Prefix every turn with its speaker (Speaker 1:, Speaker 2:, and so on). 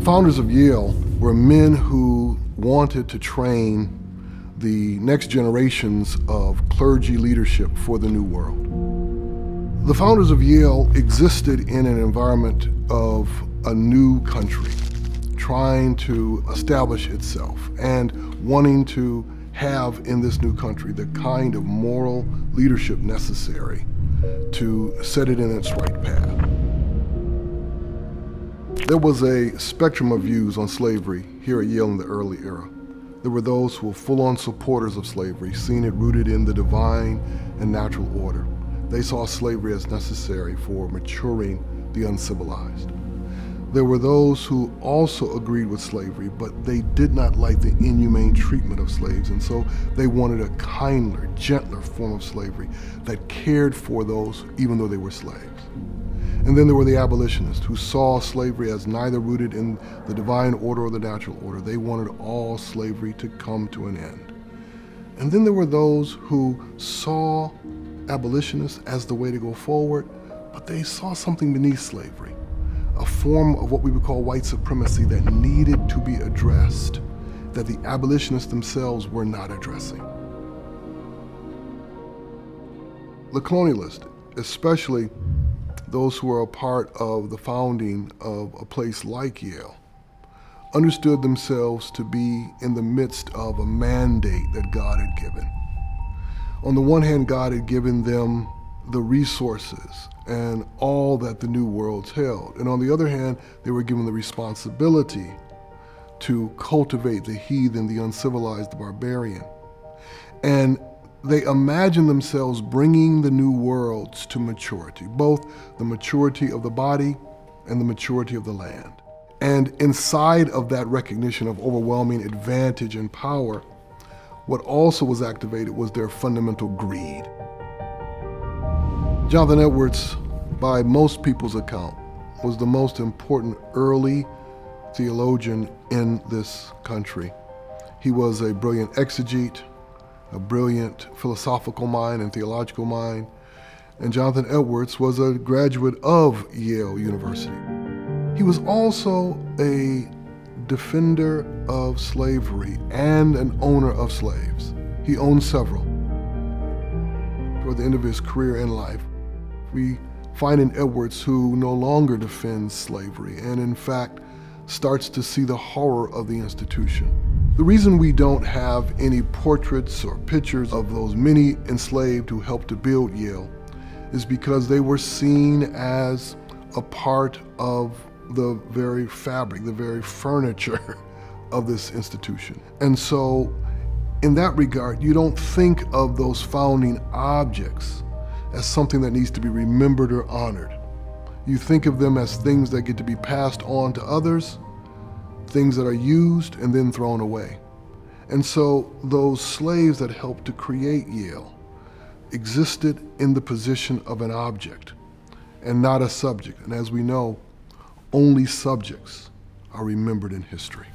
Speaker 1: founders of Yale were men who wanted to train the next generations of clergy leadership for the New World. The founders of Yale existed in an environment of a new country, trying to establish itself and wanting to have in this new country the kind of moral leadership necessary to set it in its right path. There was a spectrum of views on slavery here at Yale in the early era. There were those who were full-on supporters of slavery, seeing it rooted in the divine and natural order. They saw slavery as necessary for maturing the uncivilized. There were those who also agreed with slavery, but they did not like the inhumane treatment of slaves, and so they wanted a kinder, gentler form of slavery that cared for those even though they were slaves. And then there were the abolitionists who saw slavery as neither rooted in the divine order or the natural order. They wanted all slavery to come to an end. And then there were those who saw abolitionists as the way to go forward, but they saw something beneath slavery, a form of what we would call white supremacy that needed to be addressed, that the abolitionists themselves were not addressing. The colonialists, especially those who were a part of the founding of a place like Yale, understood themselves to be in the midst of a mandate that God had given. On the one hand, God had given them the resources and all that the New World held. And on the other hand, they were given the responsibility to cultivate the heathen, the uncivilized, the barbarian. And they imagined themselves bringing the new worlds to maturity, both the maturity of the body and the maturity of the land. And inside of that recognition of overwhelming advantage and power, what also was activated was their fundamental greed. Jonathan Edwards, by most people's account, was the most important early theologian in this country. He was a brilliant exegete, a brilliant philosophical mind and theological mind, and Jonathan Edwards was a graduate of Yale University. He was also a defender of slavery and an owner of slaves. He owned several. Toward the end of his career in life, we find in Edwards who no longer defends slavery and in fact starts to see the horror of the institution. The reason we don't have any portraits or pictures of those many enslaved who helped to build Yale is because they were seen as a part of the very fabric, the very furniture of this institution. And so in that regard, you don't think of those founding objects as something that needs to be remembered or honored. You think of them as things that get to be passed on to others, things that are used and then thrown away. And so those slaves that helped to create Yale existed in the position of an object and not a subject. And as we know, only subjects are remembered in history.